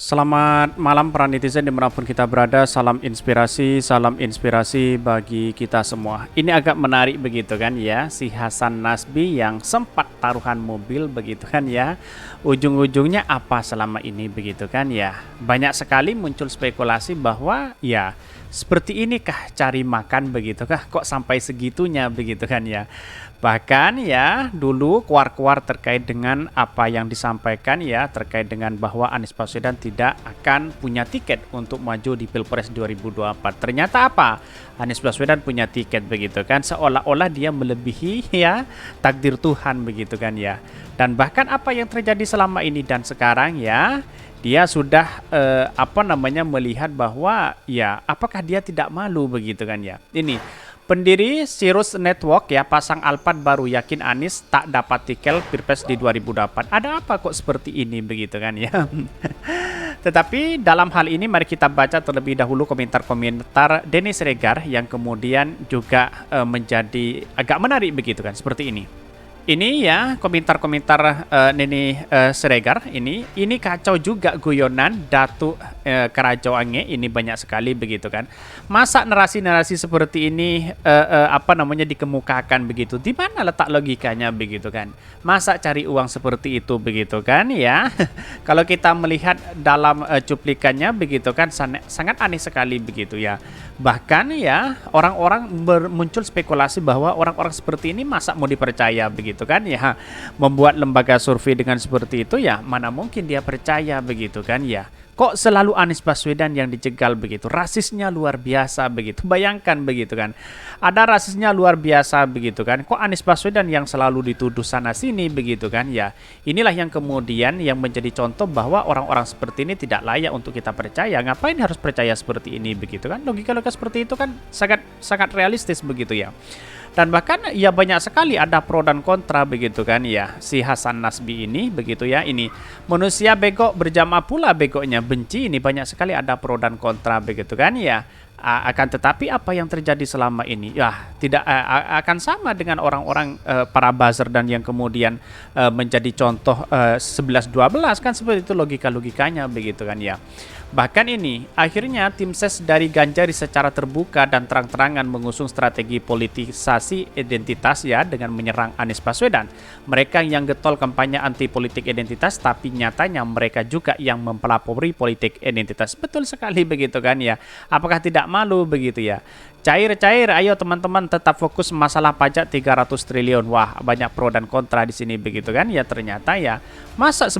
Selamat malam para netizen dimanapun kita berada, salam inspirasi bagi kita semua. Ini agak menarik begitu kan ya, si Hasan Nasbi yang sempat taruhan mobil begitu kan ya. Ujung-ujungnya apa selama ini begitu kan ya. Banyak sekali muncul spekulasi bahwa ya seperti inikah cari makan begitu kah, kok sampai segitunya begitu kan ya. Bahkan ya dulu keluar-keluar terkait dengan apa yang disampaikan ya terkait dengan bahwa Anies Baswedan tidak akan punya tiket untuk maju di Pilpres 2024. Ternyata apa? Anies Baswedan punya tiket begitu kan, seolah-olah dia melebihi ya takdir Tuhan begitu kan ya. Dan bahkan apa yang terjadi selama ini dan sekarang ya, dia sudah melihat bahwa ya apakah dia tidak malu begitu kan ya. Ini pendiri Sirus Network ya pasang Alphard baru yakin Anies tak dapat tiket Pilpres di 2024. Ada apa kok seperti ini begitu kan ya. Tetapi dalam hal ini mari kita baca terlebih dahulu komentar-komentar Denny Siregar yang kemudian juga menjadi agak menarik begitu kan seperti ini. Ini ya komentar-komentar Neni Siregar ini kacau juga guyonan Datuk Karajo Ange ini banyak sekali begitu kan. Masa narasi-narasi seperti ini dikemukakan begitu. Di mana letak logikanya begitu kan? Masa cari uang seperti itu begitu kan ya. Kalau kita melihat dalam cuplikannya begitu kan sangat aneh sekali begitu ya. Bahkan ya orang-orang muncul spekulasi bahwa orang-orang seperti ini masa mau dipercaya begitu kan ya, membuat lembaga survei dengan seperti itu ya mana mungkin dia percaya begitu kan ya. Kok selalu Anies Baswedan yang dijegal begitu, rasisnya luar biasa begitu, bayangkan begitu kan, ada rasisnya luar biasa begitu kan, kok Anies Baswedan yang selalu dituduh sana sini begitu kan ya. Inilah yang kemudian yang menjadi contoh bahwa orang-orang seperti ini tidak layak untuk kita percaya. Ngapain harus percaya seperti ini begitu kan, logika-logika seperti itu kan sangat realistis begitu ya. Dan bahkan ya banyak sekali ada pro dan kontra begitu kan ya si Hasan Nasbi ini begitu ya. Ini manusia bego berjamaah pula begonya benci, ini banyak sekali ada pro dan kontra begitu kan ya. Akan tetapi apa yang terjadi selama ini ya tidak akan sama dengan orang-orang para buzzer dan yang kemudian menjadi contoh 11-12 kan seperti itu logika-logikanya begitu kan ya. Bahkan ini akhirnya tim ses dari Ganjar secara terbuka dan terang-terangan mengusung strategi politisasi identitas ya dengan menyerang Anies Baswedan. Mereka yang getol kampanye anti politik identitas tapi nyatanya mereka juga yang mempelopori politik identitas. Betul sekali begitu kan ya. Apakah tidak malu begitu ya? Cair-cair, ayo teman-teman tetap fokus masalah pajak 300 triliun. Wah, banyak pro dan kontra di sini begitu kan? Ya ternyata ya, masa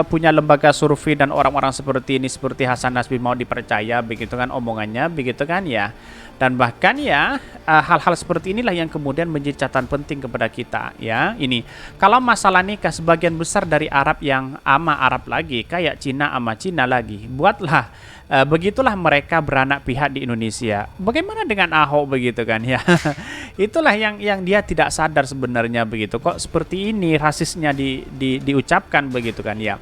punya lembaga survei dan orang-orang seperti ini seperti Hasan Nasbi mau dipercaya begitu kan omongannya begitu kan ya. Dan bahkan ya hal-hal seperti inilah yang kemudian menjadi catatan penting kepada kita ya. Ini kalau masalah nikah sebagian besar dari Arab yang ama Arab lagi, kayak Cina ama Cina lagi. Buatlah begitulah mereka beranak pihak di Indonesia. Bagaimana dengan Ahok begitu kan ya? Itulah yang dia tidak sadar sebenarnya begitu. Kok seperti ini rasisnya diucapkan begitu kan ya.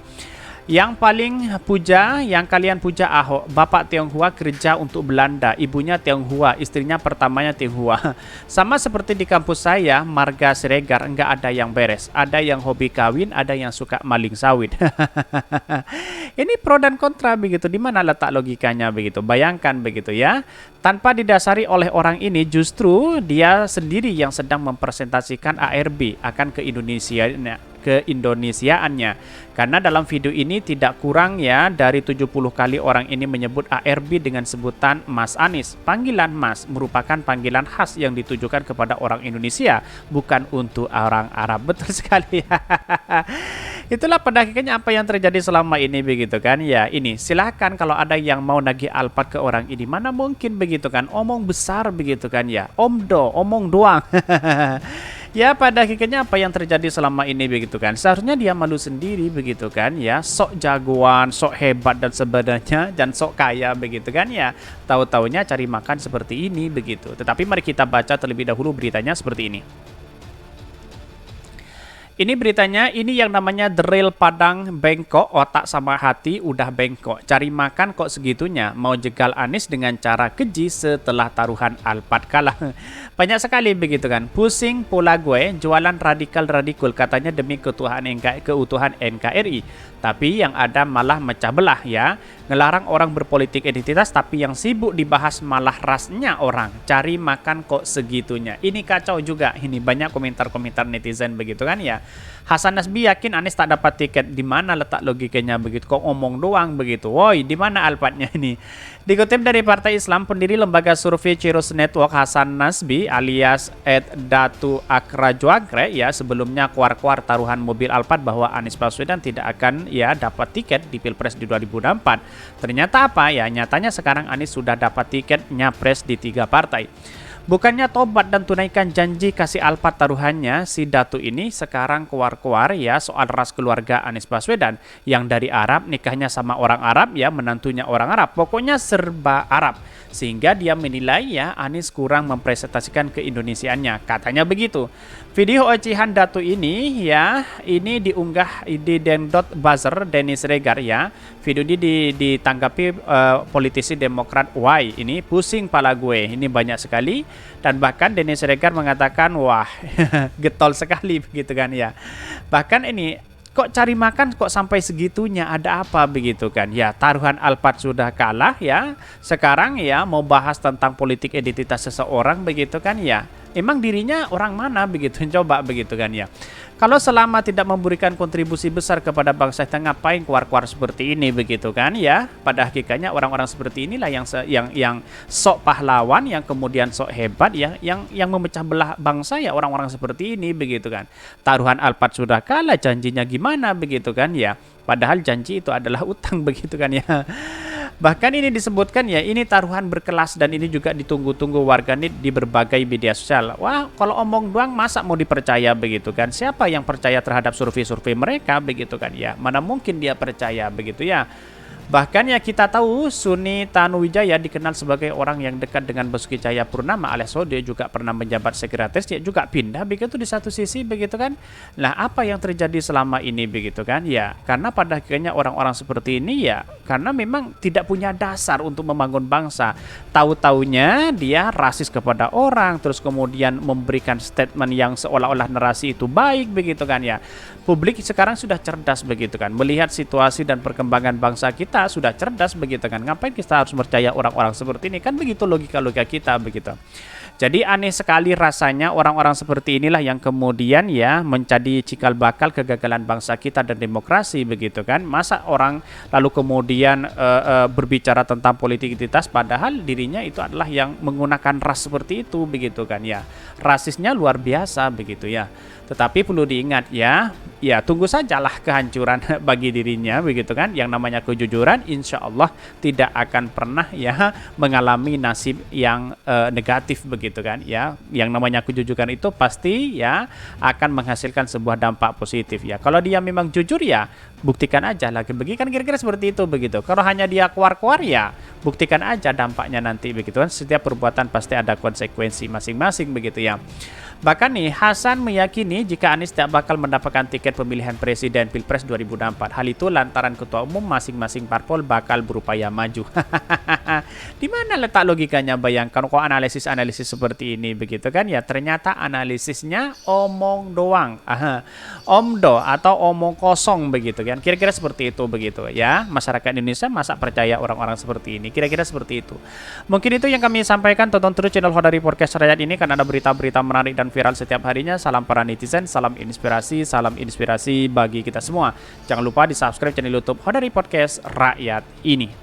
Yang paling puja, yang kalian puja Ahok, Bapak Tionghoa kerja untuk Belanda, ibunya Tionghoa, istrinya pertamanya Tionghoa. Sama seperti di kampus saya, Marga Siregar, enggak ada yang beres. Ada yang hobi kawin, ada yang suka maling sawit. Ini pro dan kontra begitu, di mana letak logikanya begitu. Bayangkan begitu ya. Tanpa didasari oleh orang ini, justru dia sendiri yang sedang mempresentasikan ARB akan keindonesiaannya. Karena dalam video ini tidak kurang ya dari 70 kali orang ini menyebut ARB dengan sebutan Mas Anies. Panggilan Mas merupakan panggilan khas yang ditujukan kepada orang Indonesia, bukan untuk orang Arab. Betul sekali. Itulah pada akhirnya apa yang terjadi selama ini begitu kan ya. Ini silahkan kalau ada yang mau nagih Alphard ke orang ini, mana mungkin begitu kan, omong besar begitu kan ya, omong doang. Ya pada akhirnya apa yang terjadi selama ini begitu kan, seharusnya dia malu sendiri begitu kan ya, sok jagoan, sok hebat dan sebenarnya dan sok kaya begitu kan ya, tahu-taunya cari makan seperti ini begitu. Tetapi mari kita baca terlebih dahulu beritanya seperti ini. Ini beritanya, ini yang namanya The Real Padang bengkok, otak sama hati udah bengkok. Cari makan kok segitunya, mau jegal Anies dengan cara keji setelah taruhan Alphard kalah. Banyak sekali begitu kan. Pusing pula gue, jualan radikal-radikul katanya demi keutuhan NKRI. Tapi yang ada malah mecah belah ya. Ngelarang orang berpolitik identitas, tapi yang sibuk dibahas malah rasnya orang. Cari makan kok segitunya. Ini kacau juga. Ini banyak komentar-komentar netizen begitu kan ya. Hasan Nasbi yakin Anies tak dapat tiket. Di mana letak logikanya begitu? Kok omong doang begitu? Woi, di mana Alphardnya ini? Dikutip dari Partai Islam, pendiri lembaga survei Cirrus Network Hasan Nasbi alias Datu Akrajuagre ya sebelumnya keluar taruhan mobil Alphard bahwa Anies Baswedan tidak akan ya dapat tiket di Pilpres di 2024. Ternyata apa ya? Nyatanya sekarang Anies sudah dapat tiket nyapres di 3 partai. Bukannya tobat dan tunaikan janji kasih Alphard taruhannya, si Datu ini sekarang keluar ya soal ras keluarga Anies Baswedan yang dari Arab, nikahnya sama orang Arab ya, menantunya orang Arab, pokoknya serba Arab. Sehingga dia menilai ya Anies kurang mempresentasikan keindonesiaannya, katanya begitu. Video ocehan Datu ini ya, ini diunggah di Den.Buzzer Dennis Regar ya. Video ini ditanggapi politisi Demokrat Y, ini pusing pala gue, ini banyak sekali. Dan bahkan Dennis Regar mengatakan wah getol sekali begitu kan ya. Bahkan ini kok cari makan kok sampai segitunya, ada apa begitu kan ya. Taruhan Alphard sudah kalah ya, sekarang ya mau bahas tentang politik identitas seseorang begitu kan ya. Emang dirinya orang mana begitu, coba begitu kan ya. Kalau selama tidak memberikan kontribusi besar kepada bangsa kita, ngapain keluar-keluar seperti ini begitu kan ya. Pada hakikatnya orang-orang seperti inilah yang sok pahlawan, yang kemudian sok hebat ya, yang memecah belah bangsa ya, orang-orang seperti ini begitu kan. Taruhan Alphard sudah kalah, janjinya gimana begitu kan ya. Padahal janji itu adalah utang begitu kan ya. Bahkan ini disebutkan ya, ini taruhan berkelas dan ini juga ditunggu-tunggu warganet di berbagai media sosial. Wah, kalau omong doang masa mau dipercaya begitu kan? Siapa yang percaya terhadap survei-survei mereka begitu kan ya? Mana mungkin dia percaya begitu ya? Bahkan ya kita tahu Suni Tanuwijaya dikenal sebagai orang yang dekat dengan Basuki Cahayapurnama alias dia juga pernah menjabat sekretaris, dia juga pindah begitu di satu sisi begitu kan. Nah, apa yang terjadi selama ini begitu kan ya, karena pada akhirnya orang-orang seperti ini ya karena memang tidak punya dasar untuk membangun bangsa. Tahu-taunya dia rasis kepada orang, terus kemudian memberikan statement yang seolah-olah narasi itu baik begitu kan ya. Publik sekarang sudah cerdas begitu kan, melihat situasi dan perkembangan bangsa kita sudah cerdas begitu kan. Ngapain kita harus percaya orang-orang seperti ini kan, begitu logika-logika kita begitu. Jadi aneh sekali rasanya orang-orang seperti inilah yang kemudian ya menjadi cikal bakal kegagalan bangsa kita dan demokrasi begitu kan. Masa orang lalu kemudian berbicara tentang politik identitas padahal dirinya itu adalah yang menggunakan ras seperti itu begitu kan ya. Rasisnya luar biasa begitu ya. Tetapi perlu diingat ya, tunggu sajalah kehancuran bagi dirinya begitu kan. Yang namanya kejujuran insya Allah tidak akan pernah ya mengalami nasib yang negatif begitu kan ya. Yang namanya kejujuran itu pasti ya akan menghasilkan sebuah dampak positif ya. Kalau dia memang jujur ya buktikan aja lagi begitu kan, kira-kira seperti itu begitu. Kalau hanya dia keluar-keluar ya buktikan aja dampaknya nanti begitu kan. Setiap perbuatan pasti ada konsekuensi masing-masing begitu ya. Bahkan nih, Hasan meyakini jika Anies tidak bakal mendapatkan tiket pemilihan presiden Pilpres 2024. Hal itu lantaran ketua umum masing-masing parpol bakal berupaya maju. Di mana letak logikanya? Bayangkan kok analisis-analisis seperti ini begitu kan ya. Ternyata analisisnya omong doang. Omdo atau omong kosong begitu kan. Kira-kira seperti itu begitu ya. Masyarakat Indonesia masa percaya orang-orang seperti ini? Kira-kira seperti itu. Mungkin itu yang kami sampaikan. Tonton terus channel Hodari Podcast Rakyat ini karena ada berita-berita menarik dan viral setiap harinya. Salam para netizen, salam inspirasi bagi kita semua. Jangan lupa di subscribe channel YouTube Hodari Podcast Rakyat ini.